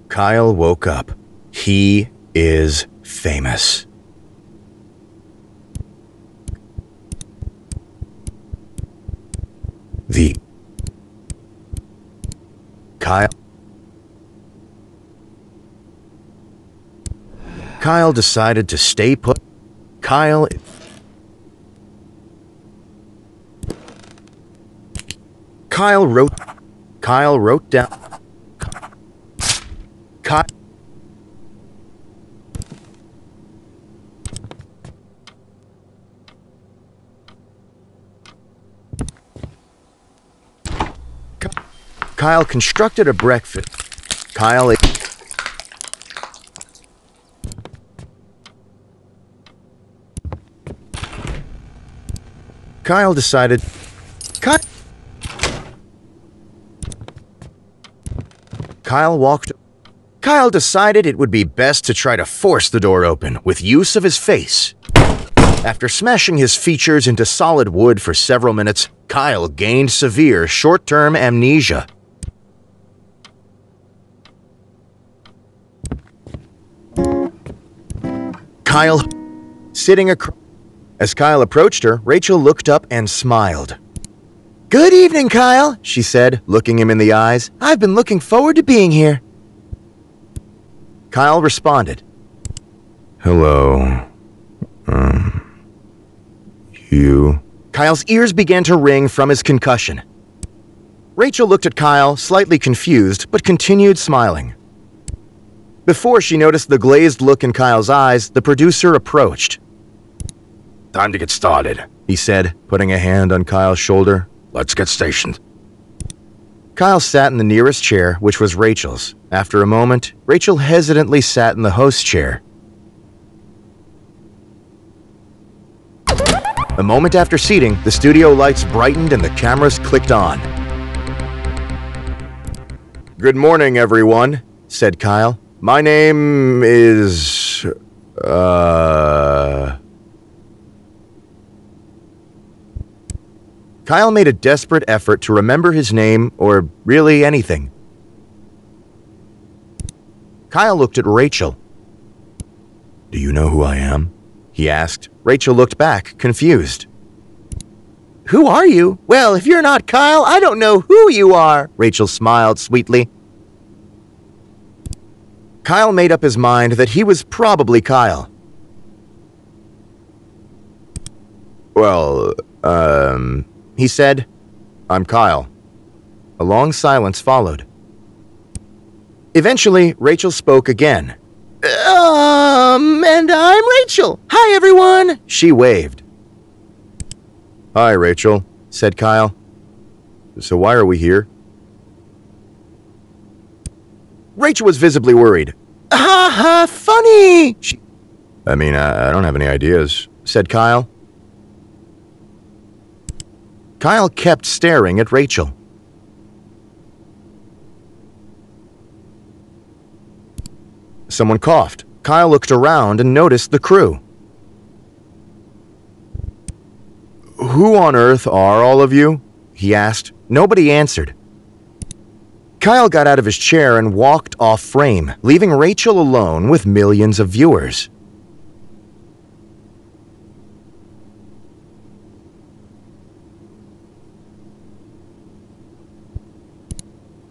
Kyle woke up. He is famous. Kyle decided to stay put. Kyle wrote down. Kyle constructed a breakfast. Kyle decided. Kyle decided it would be best to try to force the door open with use of his face. After smashing his features into solid wood for several minutes, Kyle gained severe short-term amnesia. As Kyle approached her, Rachel looked up and smiled. "Good evening, Kyle," she said, looking him in the eyes. "I've been looking forward to being here." Kyle responded, "Hello. You?" Kyle's ears began to ring from his concussion. Rachel looked at Kyle, slightly confused, but continued smiling. Before she noticed the glazed look in Kyle's eyes, the producer approached. "Time to get started," he said, putting a hand on Kyle's shoulder. "Let's get stationed." Kyle sat in the nearest chair, which was Rachel's. After a moment, Rachel hesitantly sat in the host chair. A moment after seating, the studio lights brightened and the cameras clicked on. "Good morning, everyone," said Kyle. "My name is... Kyle made a desperate effort to remember his name, or really anything. Kyle looked at Rachel. "Do you know who I am?" he asked. Rachel looked back, confused. "Who are you? Well, if you're not Kyle, I don't know who you are," Rachel smiled sweetly. Kyle made up his mind that he was probably Kyle. "Well, he said, I'm Kyle." A long silence followed. Eventually, Rachel spoke again. And I'm Rachel. Hi, everyone," she waved. "Hi, Rachel," said Kyle. "So why are we here?" Rachel was visibly worried. "Ha ha, funny!" I don't have any ideas," said Kyle. Kyle kept staring at Rachel. Someone coughed. Kyle looked around and noticed the crew. "Who on earth are all of you?" he asked. Nobody answered. Kyle got out of his chair and walked off frame, leaving Rachel alone with millions of viewers.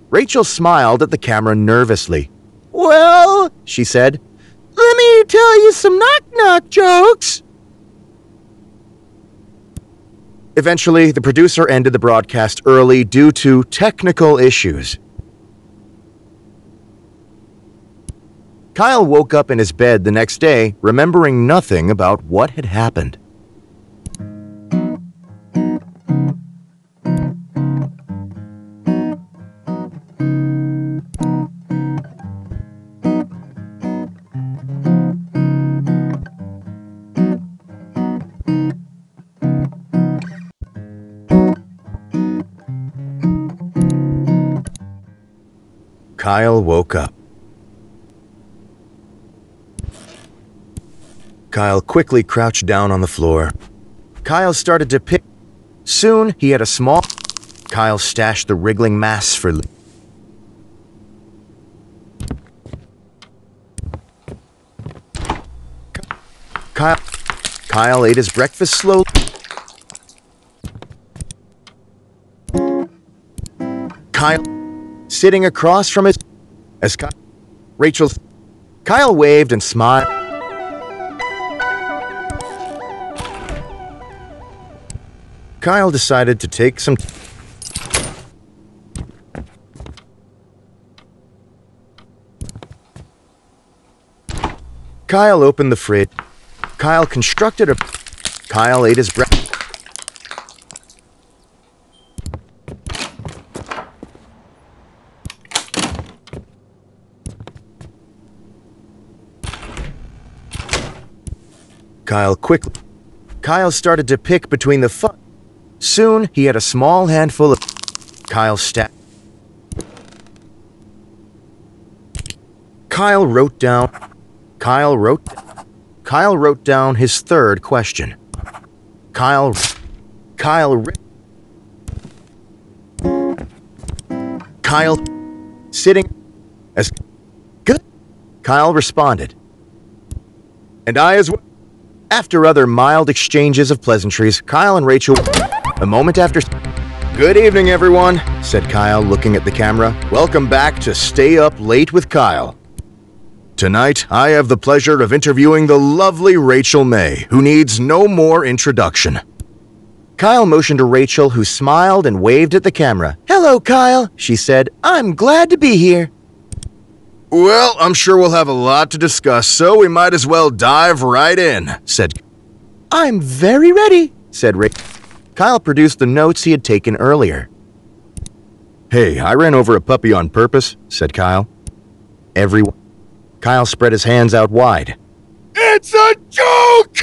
Rachel smiled at the camera nervously. "Well," she said, "let me tell you some knock-knock jokes." Eventually, the producer ended the broadcast early due to technical issues. Kyle woke up in his bed the next day, remembering nothing about what had happened. Kyle woke up. Kyle quickly crouched down on the floor. Kyle started to pick. Soon, he had a small... Kyle stashed the wriggling mass for... Kyle ate his breakfast slowly. Kyle, sitting across from his... As Kyle waved and smiled. Kyle decided to take some... Kyle opened the fridge. Kyle constructed a... Kyle ate his breakfast. Kyle started to pick between the fun. Soon, he had a small handful of... Kyle wrote down his third question. Kyle sitting as... Good. Kyle responded. And I as well. After other mild exchanges of pleasantries, Kyle and Rachel... A moment after... Good evening, everyone, said Kyle, looking at the camera. Welcome back to Stay Up Late with Kyle. Tonight, I have the pleasure of interviewing the lovely Rachel May, who needs no more introduction. Kyle motioned to Rachel, who smiled and waved at the camera. Hello, Kyle, she said. I'm glad to be here. Well, I'm sure we'll have a lot to discuss, so we might as well dive right in, said... I'm very ready, said Rachel. Kyle produced the notes he had taken earlier. Hey, I ran over a puppy on purpose, said Kyle. Everyone... Kyle spread his hands out wide. It's a joke!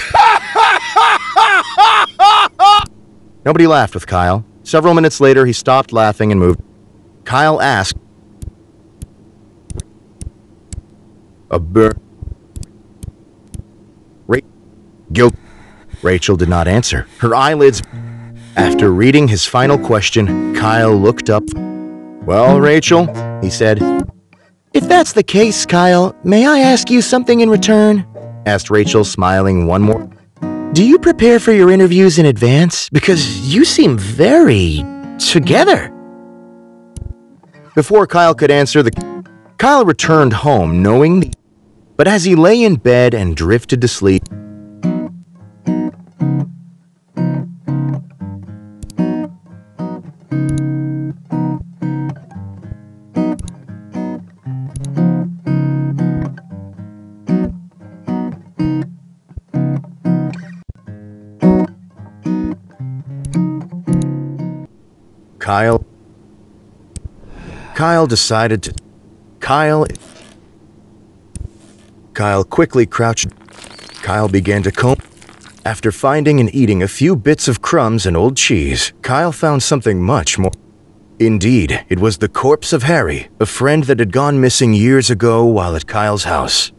Nobody laughed with Kyle. Several minutes later, he stopped laughing and moved. Kyle asked... A bird... Guilt... Rachel did not answer. Her eyelids... After reading his final question, Kyle looked up. Well, Rachel, he said. If that's the case, Kyle, may I ask you something in return? Asked Rachel, smiling one more. Do you prepare for your interviews in advance? Because you seem very... together. Before Kyle could answer, Kyle returned home knowing but as he lay in bed and drifted to sleep, Kyle decided to... Kyle quickly crouched. Kyle began to comb. After finding and eating a few bits of crumbs and old cheese, Kyle found something much more. Indeed, it was the corpse of Harry, a friend that had gone missing years ago while at Kyle's house.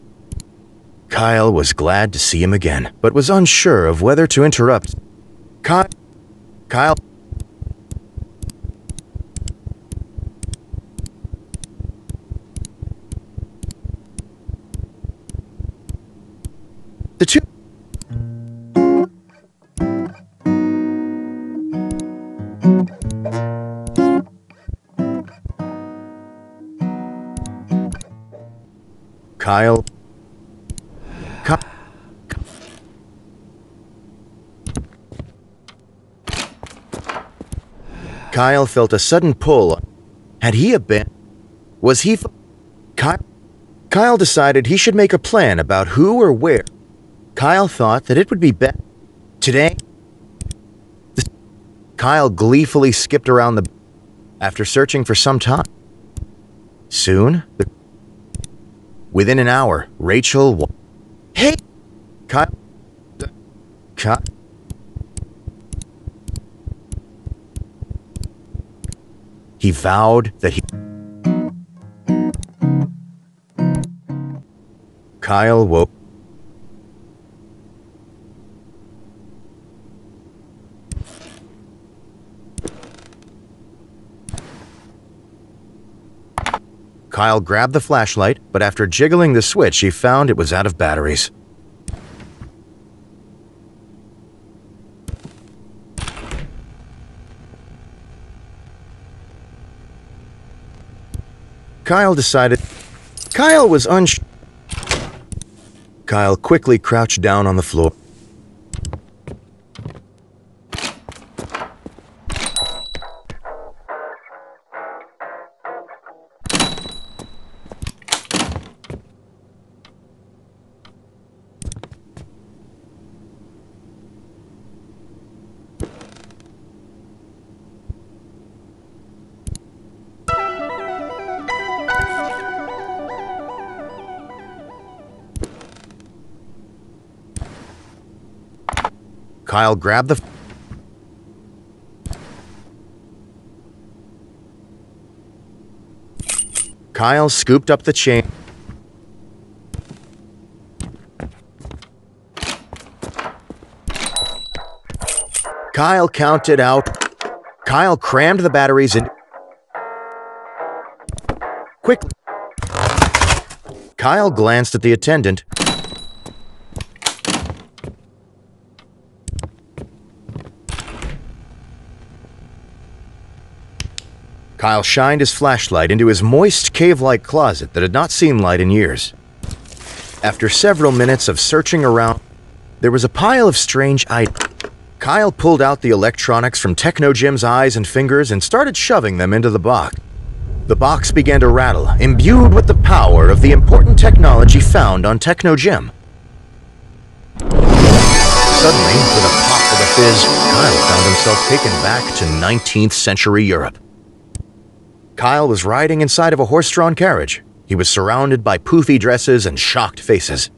Kyle was glad to see him again, but was unsure of whether to interrupt. Kyle... The two... Kyle... Kyle felt a sudden pull. Had he abandoned? Was he... Kyle decided he should make a plan about who or where. Kyle thought that it would be better. Today... Kyle gleefully skipped around the... After searching for some time. Soon, within an hour, Rachel... Hey! Kyle... He vowed that he... Kyle woke... Kyle grabbed the flashlight, but after jiggling the switch, he found it was out of batteries. Kyle quickly crouched down on the floor. Kyle grabbed the... Kyle scooped up the chain. Kyle counted out. Kyle crammed the batteries in. Quickly. Kyle glanced at the attendant. Kyle shined his flashlight into his moist, cave-like closet that had not seen light in years. After several minutes of searching around, there was a pile of strange items. Kyle pulled out the electronics from Technogym's eyes and fingers and started shoving them into the box. The box began to rattle, imbued with the power of the important technology found on Technogym. Suddenly, with a pop of a fizz, Kyle found himself taken back to 19th century Europe. Kyle was riding inside of a horse-drawn carriage. He was surrounded by poofy dresses and shocked faces.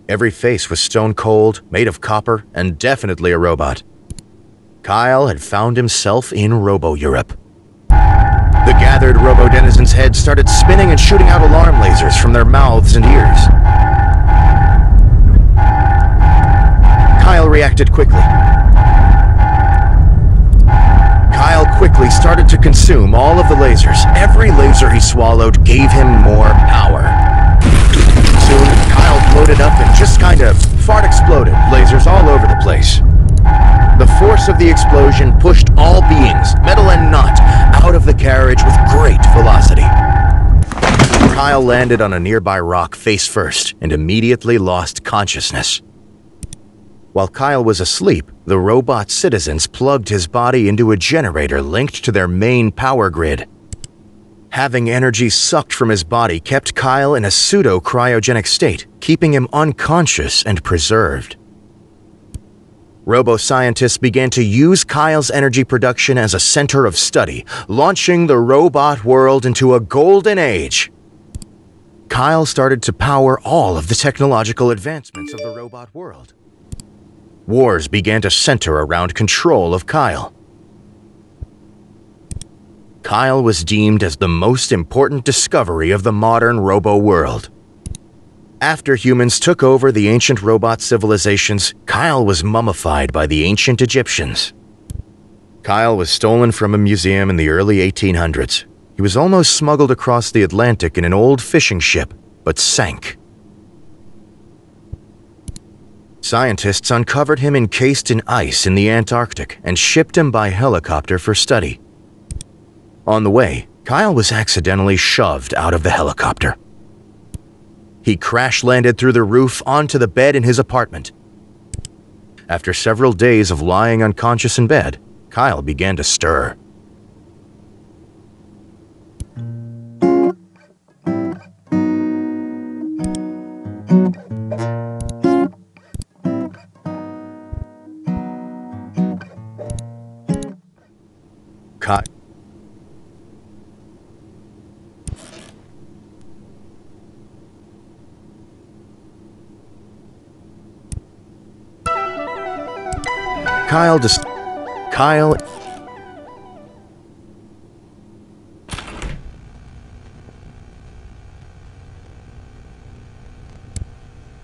Every face was stone cold, made of copper, and definitely a robot. Kyle had found himself in Robo-Europe. The gathered Robo-denizens' heads started spinning and shooting out alarm lasers from their mouths and ears. Kyle reacted quickly. Kyle quickly started to consume all of the lasers. Every laser he swallowed gave him more power. Soon, Kyle bloated up and just kind of fart exploded, lasers all over the place. The force of the explosion pushed all beings, metal and not, out of the carriage with great velocity. Kyle landed on a nearby rock face first and immediately lost consciousness. While Kyle was asleep, the robot citizens plugged his body into a generator linked to their main power grid. Having energy sucked from his body kept Kyle in a pseudo-cryogenic state, keeping him unconscious and preserved. Robo-scientists began to use Kyle's energy production as a center of study, launching the robot world into a golden age. Kyle started to power all of the technological advancements of the robot world. Wars began to center around control of Kyle. Kyle was deemed as the most important discovery of the modern robo-world. After humans took over the ancient robot civilizations, Kyle was mummified by the ancient Egyptians. Kyle was stolen from a museum in the early 1800s. He was almost smuggled across the Atlantic in an old fishing ship, but sank. Scientists uncovered him encased in ice in the Antarctic and shipped him by helicopter for study. On the way, Kyle was accidentally shoved out of the helicopter. He crash-landed through the roof onto the bed in his apartment. After several days of lying unconscious in bed, Kyle began to stir.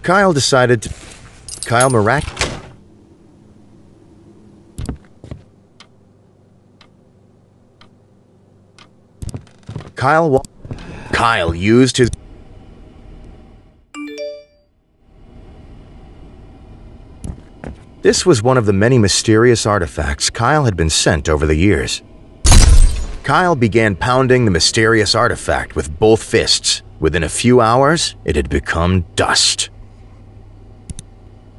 Kyle decided to... Kyle Kyle used his... This was one of the many mysterious artifacts Kyle had been sent over the years. Kyle began pounding the mysterious artifact with both fists. Within a few hours, it had become dust.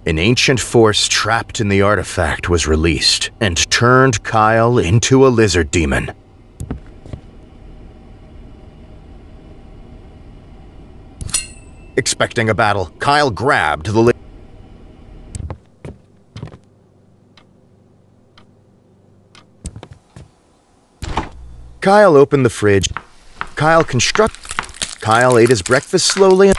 An ancient force trapped in the artifact was released and turned Kyle into a lizard demon. Expecting a battle, Kyle grabbed the lizard. Kyle opened the fridge. Kyle ate his breakfast slowly.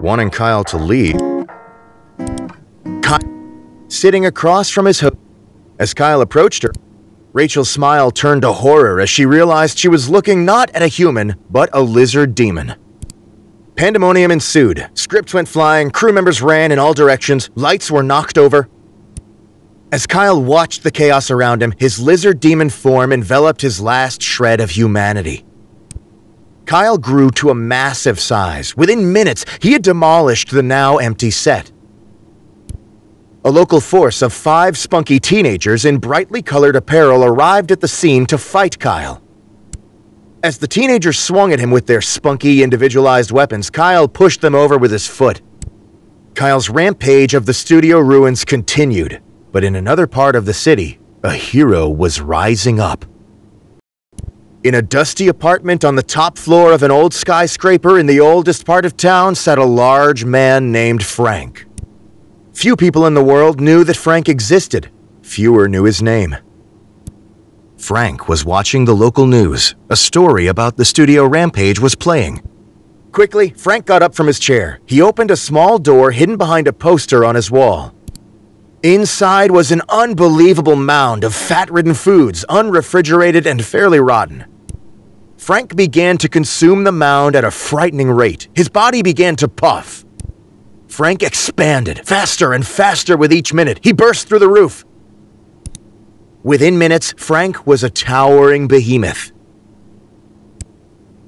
Wanting Kyle to leave. Sitting across from his host. As Kyle approached her, Rachel's smile turned to horror as she realized she was looking not at a human, but a lizard demon. Pandemonium ensued. Scripts went flying, crew members ran in all directions, lights were knocked over. As Kyle watched the chaos around him, his lizard demon form enveloped his last shred of humanity. Kyle grew to a massive size. Within minutes, he had demolished the now empty set. A local force of 5 spunky teenagers in brightly colored apparel arrived at the scene to fight Kyle. As the teenagers swung at him with their spunky, individualized weapons, Kyle pushed them over with his foot. Kyle's rampage of the studio ruins continued, but in another part of the city, a hero was rising up. In a dusty apartment on the top floor of an old skyscraper in the oldest part of town sat a large man named Frank. Few people in the world knew that Frank existed. Fewer knew his name. Frank was watching the local news. A story about the studio rampage was playing. Quickly, Frank got up from his chair. He opened a small door hidden behind a poster on his wall. Inside was an unbelievable mound of fat-ridden foods, unrefrigerated and fairly rotten. Frank began to consume the mound at a frightening rate. His body began to puff. Frank expanded, faster and faster with each minute. He burst through the roof. Within minutes, Frank was a towering behemoth.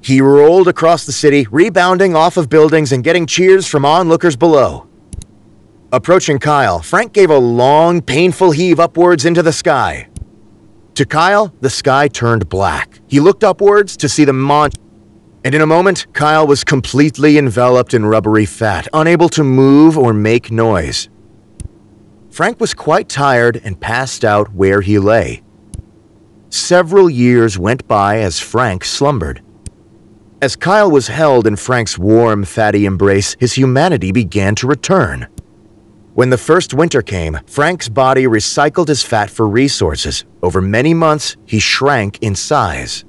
He rolled across the city, rebounding off of buildings and getting cheers from onlookers below. Approaching Kyle, Frank gave a long, painful heave upwards into the sky. To Kyle, the sky turned black. He looked upwards to see the monster. And in a moment, Kyle was completely enveloped in rubbery fat, unable to move or make noise. Frank was quite tired and passed out where he lay. Several years went by as Frank slumbered. As Kyle was held in Frank's warm, fatty embrace, his humanity began to return. When the first winter came, Frank's body recycled his fat for resources. Over many months, he shrank in size.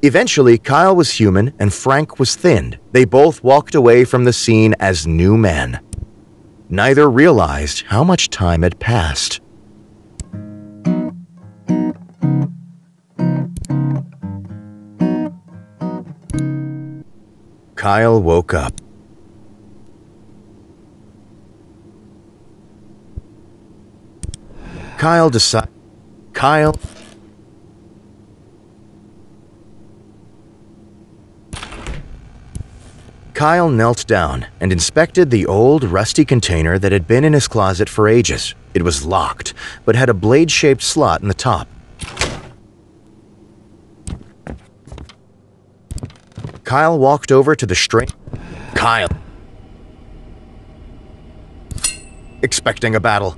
Eventually, Kyle was human and Frank was thinned. They both walked away from the scene as new men. Neither realized how much time had passed. Kyle woke up. Kyle knelt down and inspected the old, rusty container that had been in his closet for ages. It was locked, but had a blade-shaped slot in the top. Kyle walked over to the Kyle. Expecting a battle,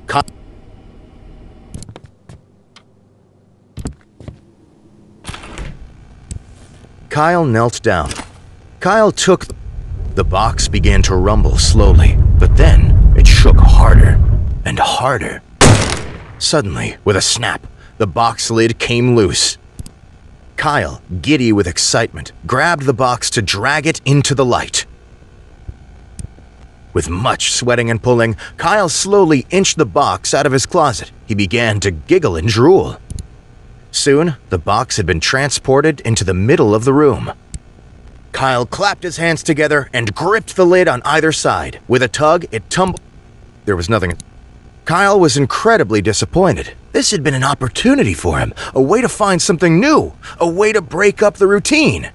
Kyle knelt down. Kyle took the box began to rumble slowly, but then it shook harder and harder. Suddenly, with a snap, the box lid came loose. Kyle, giddy with excitement, grabbed the box to drag it into the light. With much sweating and pulling, Kyle slowly inched the box out of his closet. He began to giggle and drool. Soon, the box had been transported into the middle of the room. Kyle clapped his hands together and gripped the lid on either side. With a tug, it tumbled. There was nothing. Kyle was incredibly disappointed. This had been an opportunity for him, a way to find something new, a way to break up the routine.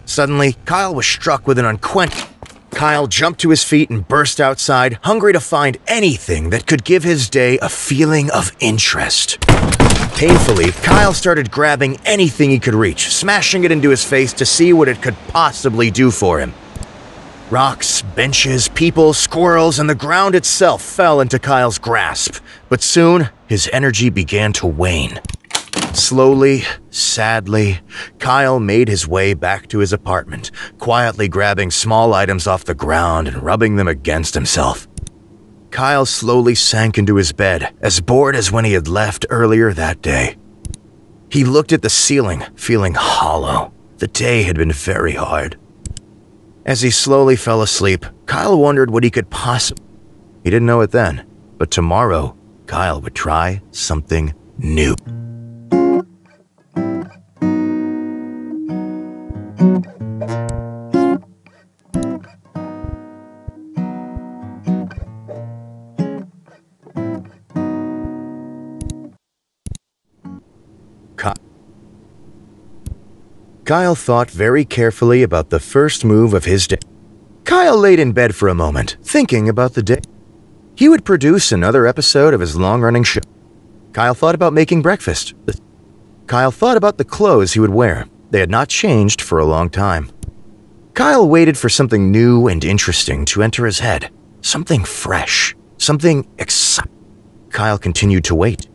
Suddenly, Kyle was struck with an unquenchable. Kyle jumped to his feet and burst outside, hungry to find anything that could give his day a feeling of interest. Painfully, Kyle started grabbing anything he could reach, smashing it into his face to see what it could possibly do for him. Rocks, benches, people, squirrels, and the ground itself fell into Kyle's grasp, but soon his energy began to wane. Slowly, sadly, Kyle made his way back to his apartment, quietly grabbing small items off the ground and rubbing them against himself. Kyle slowly sank into his bed, as bored as when he had left earlier that day. He looked at the ceiling, feeling hollow. The day had been very hard. As he slowly fell asleep, Kyle wondered what he could possibly... He didn't know it then, but tomorrow, Kyle would try something new. Kyle thought very carefully about the first move of his day. Kyle laid in bed for a moment, thinking about the day. He would produce another episode of his long-running show. Kyle thought about making breakfast. Kyle thought about the clothes he would wear. They had not changed for a long time. Kyle waited for something new and interesting to enter his head. Something fresh. Something exciting. Kyle continued to wait.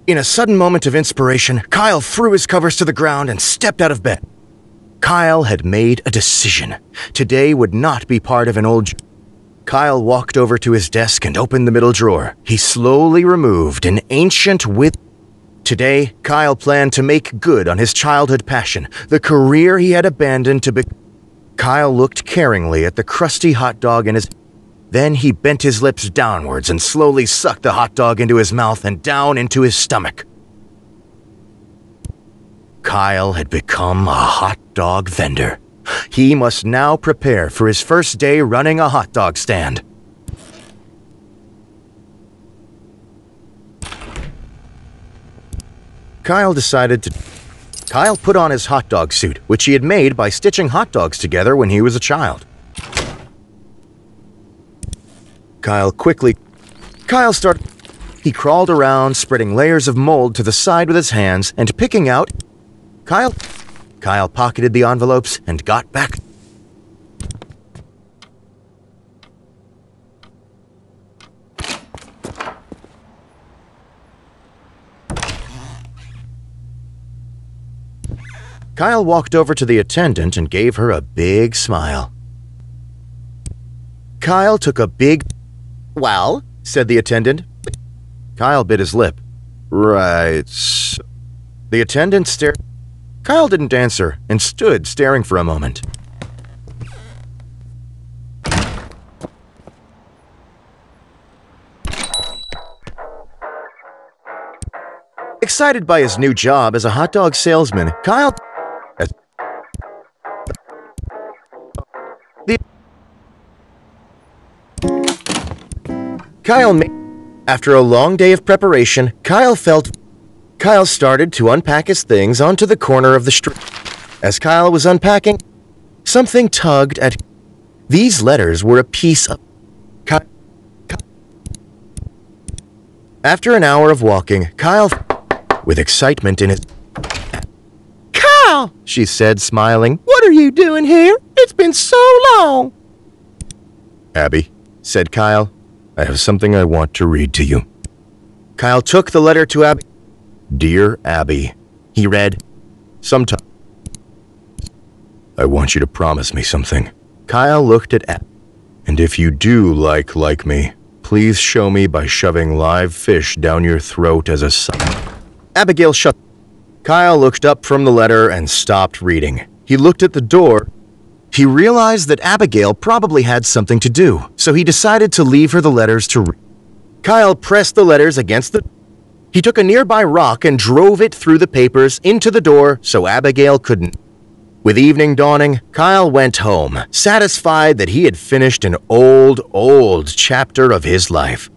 In a sudden moment of inspiration, Kyle threw his covers to the ground and stepped out of bed. Kyle had made a decision. Today would not be part of an old... Kyle walked over to his desk and opened the middle drawer. He slowly removed an ancient with... Today, Kyle planned to make good on his childhood passion, the career he had abandoned to be... Kyle looked caringly at the crusty hot dog in his... Then he bent his lips downwards and slowly sucked the hot dog into his mouth and down into his stomach. Kyle had become a hot dog vendor. He must now prepare for his first day running a hot dog stand. Kyle put on his hot dog suit, which he had made by stitching hot dogs together when he was a child. He crawled around, spreading layers of mold to the side with his hands and picking out... Kyle pocketed the envelopes and got back. Kyle walked over to the attendant and gave her a big smile. Kyle took a big... "Well," said the attendant. Kyle bit his lip. "Right." The attendant stared. Kyle didn't answer and stood staring for a moment. Excited by his new job as a hot dog salesman, Kyle... After a long day of preparation, Kyle started to unpack his things onto the corner of the street. As Kyle was unpacking, something tugged at... These letters were a piece of... After an hour of walking, Kyle... With excitement in his... "Kyle," she said, smiling, "what are you doing here? It's been so long." "Abby," said Kyle, "I have something I want to read to you." Kyle took the letter to Abby. "Dear Abby," he read, "sometime I want you to promise me something." Kyle looked at Abby. "And if you do like me, please show me by shoving live fish down your throat as a sign." Abigail shut. Kyle looked up from the letter and stopped reading. He looked at the door. He realized that Abigail probably had something to do, so he decided to leave her the letters to read. Kyle pressed the letters against the... He took a nearby rock and drove it through the papers into the door so Abigail couldn't. With evening dawning, Kyle went home, satisfied that he had finished an old chapter of his life.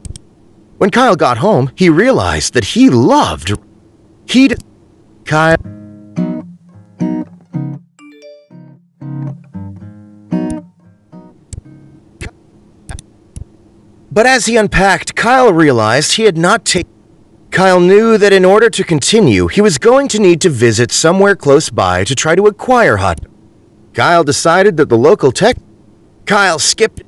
When Kyle got home, he realized that he loved... Kyle... But as he unpacked, Kyle realized he had not taken... Kyle knew that in order to continue, he was going to need to visit somewhere close by to try to acquire Hut. Kyle decided that the local tech... Kyle skipped...